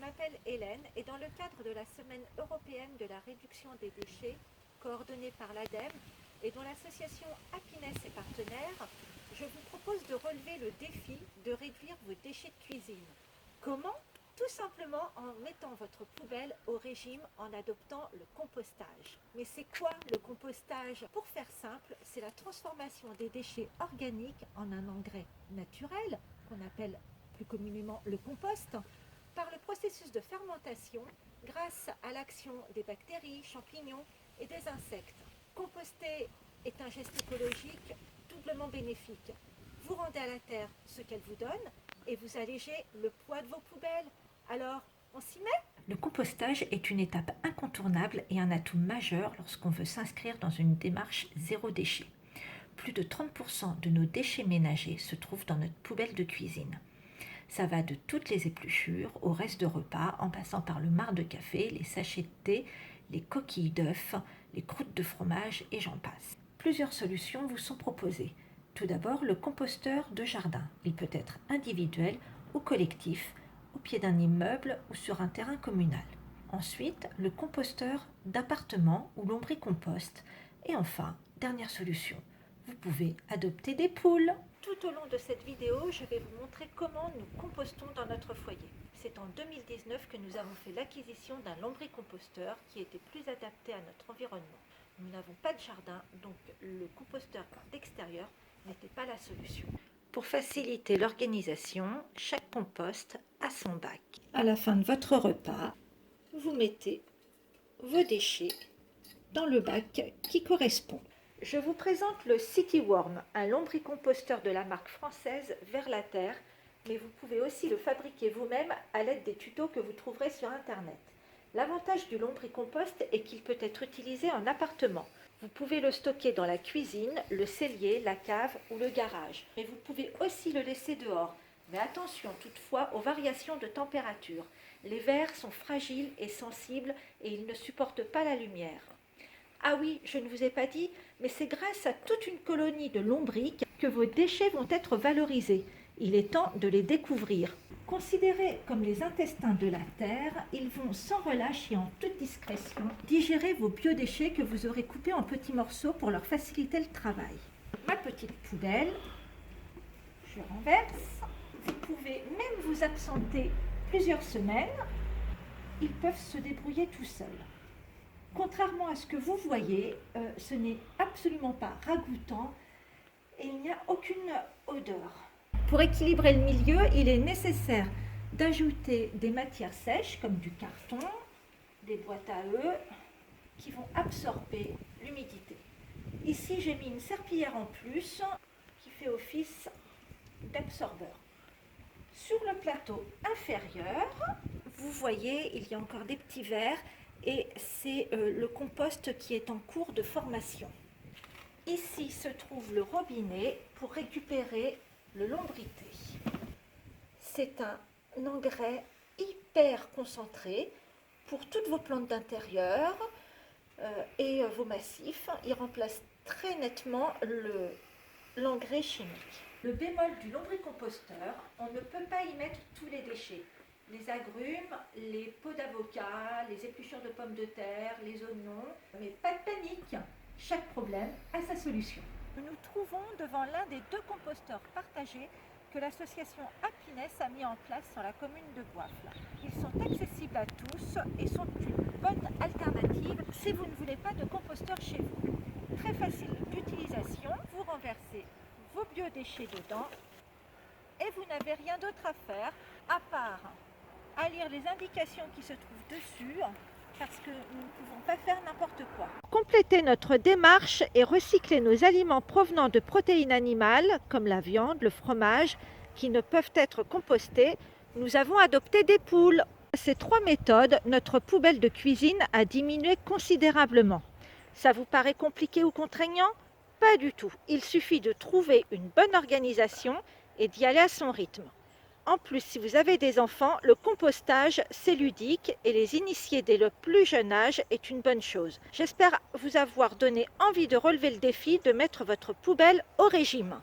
m'appelle Hélène et dans le cadre de la Semaine européenne de la réduction des déchets, coordonnée par l'ADEME et dont l'association Happiness est partenaire, je vous propose de relever le défi de réduire vos déchets de cuisine. Comment? Tout simplement en mettant votre poubelle au régime en adoptant le compostage. Mais c'est quoi le compostage? Pour faire simple, c'est la transformation des déchets organiques en un engrais naturel, qu'on appelle plus communément le compost, par le processus de fermentation grâce à l'action des bactéries, champignons et des insectes. Composter est un geste écologique doublement bénéfique. Vous rendez à la terre ce qu'elle vous donne et vous allégez le poids de vos poubelles. Alors, on s'y met? Le compostage est une étape incontournable et un atout majeur lorsqu'on veut s'inscrire dans une démarche zéro déchet. Plus de 30% de nos déchets ménagers se trouvent dans notre poubelle de cuisine. Ça va de toutes les épluchures aux restes de repas, en passant par le marc de café, les sachets de thé, les coquilles d'œufs, les croûtes de fromage et j'en passe. Plusieurs solutions vous sont proposées. Tout d'abord, le composteur de jardin. Il peut être individuel ou collectif, au pied d'un immeuble ou sur un terrain communal. Ensuite, le composteur d'appartement ou lombricompost. Et enfin, dernière solution, vous pouvez adopter des poules. Tout au long de cette vidéo, je vais vous montrer comment nous compostons dans notre foyer. C'est en 2019 que nous avons fait l'acquisition d'un lombricomposteur qui était plus adapté à notre environnement. Nous n'avons pas de jardin, donc le composteur d'extérieur n'était pas la solution. Pour faciliter l'organisation, chaque compost a son bac. À la fin de votre repas, vous mettez vos déchets dans le bac qui correspond. Je vous présente le Cityworm, un lombricomposteur de la marque française Verlater, mais vous pouvez aussi le fabriquer vous-même à l'aide des tutos que vous trouverez sur Internet. L'avantage du lombricompost est qu'il peut être utilisé en appartement. Vous pouvez le stocker dans la cuisine, le cellier, la cave ou le garage. Mais vous pouvez aussi le laisser dehors. Mais attention toutefois aux variations de température. Les vers sont fragiles et sensibles et ils ne supportent pas la lumière. Ah oui, je ne vous ai pas dit, mais c'est grâce à toute une colonie de lombrics que vos déchets vont être valorisés. Il est temps de les découvrir. Considérés comme les intestins de la Terre, ils vont sans relâche et en toute discrétion digérer vos biodéchets que vous aurez coupés en petits morceaux pour leur faciliter le travail. Ma petite poubelle, je renverse. Vous pouvez même vous absenter plusieurs semaines. Ils peuvent se débrouiller tout seuls. Contrairement à ce que vous voyez, ce n'est absolument pas ragoûtant et il n'y a aucune odeur. Pour équilibrer le milieu, il est nécessaire d'ajouter des matières sèches comme du carton, des boîtes à œufs qui vont absorber l'humidité. Ici, j'ai mis une serpillière en plus qui fait office d'absorbeur. Sur le plateau inférieur, vous voyez, il y a encore des petits verres et c'est le compost qui est en cours de formation. Ici se trouve le robinet pour récupérer le lombriqué. C'est un engrais hyper concentré pour toutes vos plantes d'intérieur et vos massifs. Il remplace très nettement l'engrais chimique. Le bémol du lombricomposteur, on ne peut pas y mettre tous les déchets. Les agrumes, les peaux d'avocat, les épluchures de pommes de terre, les oignons. Mais pas de panique, chaque problème a sa solution. Nous nous trouvons devant l'un des deux composteurs partagés que l'association Happiness a mis en place sur la commune de Boifle. Ils sont accessibles à tous et sont une bonne alternative si vous ne voulez pas de composteur chez vous. Très facile d'utilisation, vous renversez vos biodéchets dedans et vous n'avez rien d'autre à faire à part à lire les indications qui se trouvent dessus parce que nous ne pouvons pas faire n'importe quoi. Pour compléter notre démarche et recycler nos aliments provenant de protéines animales comme la viande, le fromage, qui ne peuvent être compostés, nous avons adopté des poules. Ces trois méthodes, notre poubelle de cuisine a diminué considérablement. Ça vous paraît compliqué ou contraignant? Pas du tout. Il suffit de trouver une bonne organisation et d'y aller à son rythme. En plus, si vous avez des enfants, le compostage, c'est ludique et les initier dès le plus jeune âge est une bonne chose. J'espère vous avoir donné envie de relever le défi de mettre votre poubelle au régime.